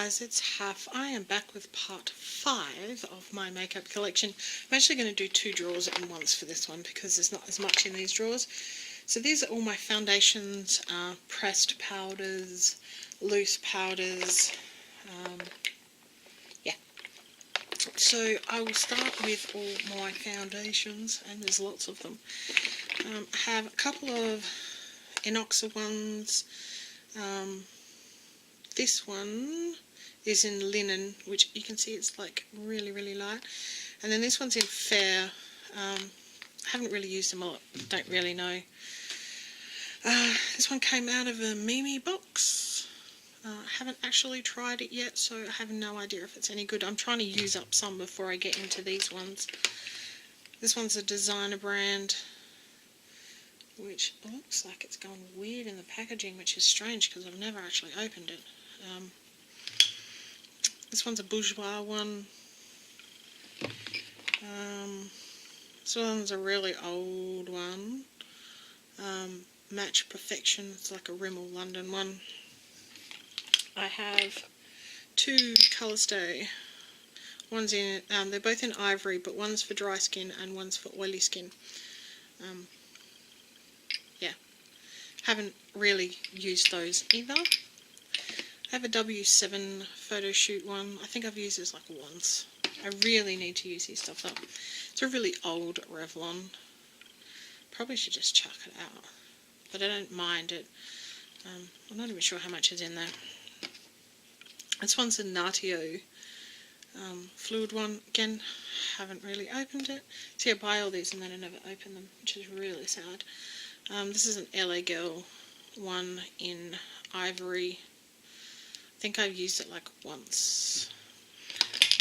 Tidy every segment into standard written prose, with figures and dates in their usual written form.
guys, it's Haf. I am back with part 5 of my makeup collection. I'm actually going to do 2 drawers at once for this one because there's not as much in these drawers. So these are all my foundations, pressed powders, loose powders, yeah. So I will start with all my foundations, and there's lots of them. I have a couple of Inoxa ones. This one is in linen, which you can see it's like really, really light. And then this one's in fair. I haven't really used them a lot, don't really know. This one came out of a Mimi box. I haven't actually tried it yet, so I have no idea if it's any good. I'm trying to use up some before I get into these ones. This one's a designer brand, which looks like it's gone weird in the packaging, which is strange because I've never actually opened it. This one's a bourgeois one. This one's a really old one. Match Perfection. It's like a Rimmel London one. I have 2 Colourstay. One's in, they're both in ivory, but one's for dry skin and one's for oily skin. Yeah, haven't really used those either. I have a W7 photo shoot one. I think I've used this like once. I really need to use these stuff up. It's a really old Revlon. Probably should just chuck it out, but I don't mind it. I'm not even sure how much is in there. This one's a Natio fluid one. Again, haven't really opened it. See, I buy all these and then I never open them, which is really sad. This is an LA Girl one in ivory. I think I've used it like once.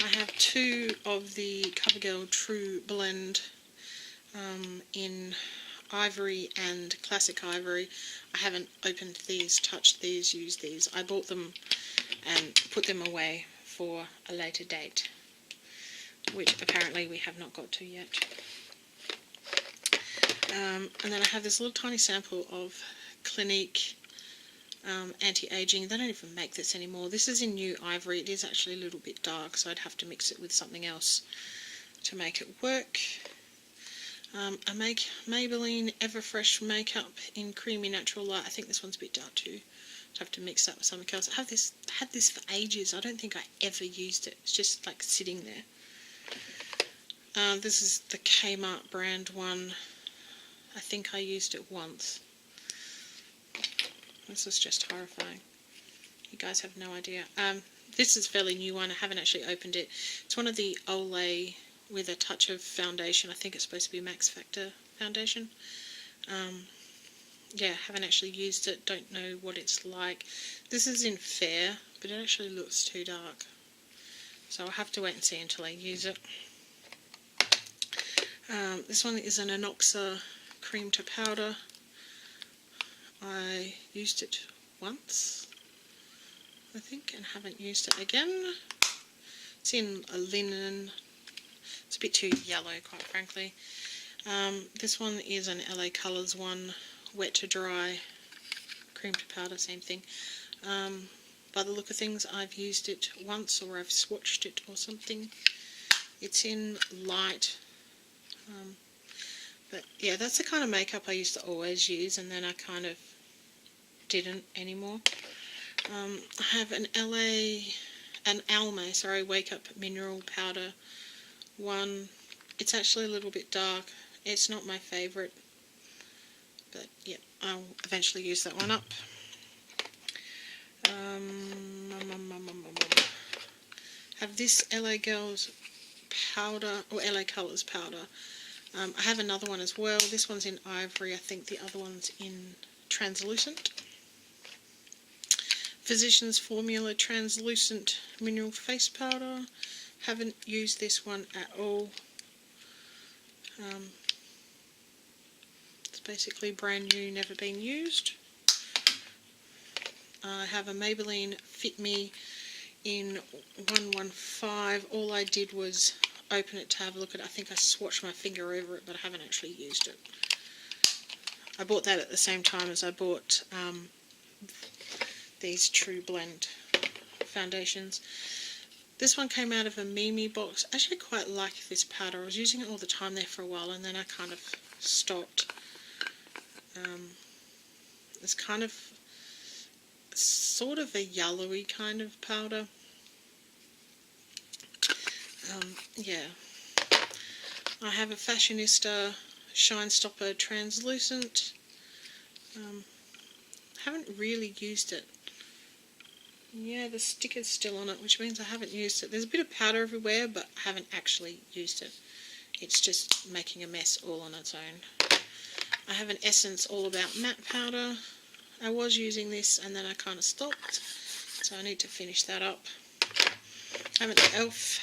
I have 2 of the CoverGirl True Blend in ivory and classic ivory. I haven't opened these, touched these, used these. I bought them and put them away for a later date, which apparently we have not got to yet. And then I have this little tiny sample of Clinique anti-aging. They don't even make this anymore. This is in new ivory. It is actually a little bit dark, so I'd have to mix it with something else to make it work. I make Maybelline Everfresh makeup in Creamy Natural Light. I think this one's a bit dark too. I'd have to mix that with something else. I had this for ages. I don't think I ever used it. It's just like sitting there. This is the Kmart brand one. I think I used it once. This is just horrifying. You guys have no idea. This is a fairly new one. I haven't actually opened it. It's one of the Olay with a touch of foundation. I think it's supposed to be Max Factor foundation. Yeah, haven't actually used it. Don't know what it's like. This is in fair, but it actually looks too dark. So I'll have to wait and see until I use it. This one is an Inoxa cream to powder. I used it once, I think, and haven't used it again. It's in a linen. It's a bit too yellow, quite frankly. This one is an LA Colors one, wet to dry, cream to powder, same thing. By the look of things, I've used it once, or I've swatched it or something. It's in light. But yeah, that's the kind of makeup I used to always use, and then I kind of didn't anymore. I have an Almay, Wake Up Mineral Powder one. It's actually a little bit dark. It's not my favourite, but yeah, I'll eventually use that one up. Have this LA Girls powder, or LA Colors powder. I have another one as well. This one's in ivory. I think the other one's in translucent. Physicians Formula Translucent Mineral Face Powder. Haven't used this one at all. It's basically brand new, never been used. I have a Maybelline Fit Me in 115. All I did was open it to have a look at it. I think I swatched my finger over it, but I haven't actually used it. I bought that at the same time as I bought these True Blend foundations. This one came out of a Mimi box. I actually quite like this powder. I was using it all the time there for a while, and then I kind of stopped. It's kind of sort of a yellowy kind of powder. Yeah. I have a Fashionista Shine Stopper Translucent. Haven't really used it. Yeah, the sticker's still on it, which means I haven't used it. There's a bit of powder everywhere, but I haven't actually used it. It's just making a mess all on its own. I have an Essence All About Matte powder. I was using this and then I kind of stopped, so I need to finish that up. I have an e.l.f.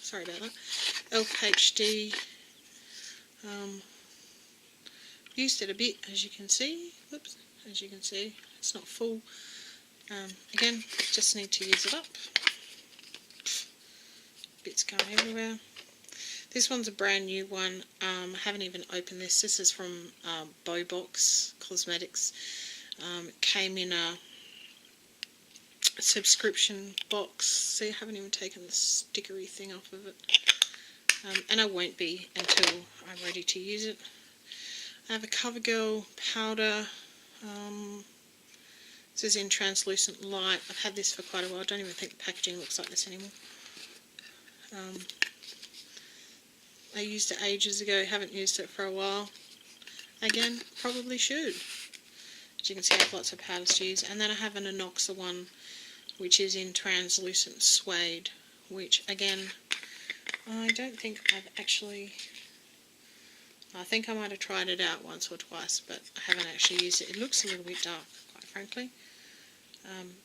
Sorry about that. e.l.f. HD. Used it a bit, as you can see. Whoops, as you can see, it's not full. Again, just need to use it up. Bits going everywhere. This one's a brand new one. I haven't even opened this. This is from Bobox Cosmetics. It came in a subscription box. See, I haven't even taken the stickery thing off of it. And I won't be until I'm ready to use it. I have a CoverGirl powder. This is in Translucent Light. I've had this for quite a while. I don't even think the packaging looks like this anymore. I used it ages ago. Haven't used it for a while. Again, probably should. As you can see, I have lots of powders to use. And then I have an Inoxa one, which is in Translucent Suede, which again, I don't think I've actually... I think I might have tried it out once or twice, but I haven't actually used it. It looks a little bit dark, quite frankly.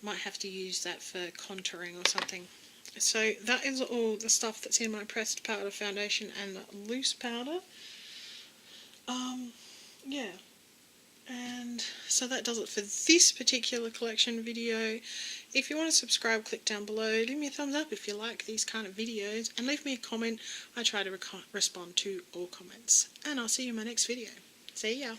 Might have to use that for contouring or something. So that is all the stuff that's in my pressed powder foundation and the loose powder. Yeah. And so that does it for this particular collection video. If you want to subscribe, click down below. Leave me a thumbs up if you like these kind of videos. And leave me a comment. I try to respond to all comments. And I'll see you in my next video. See ya.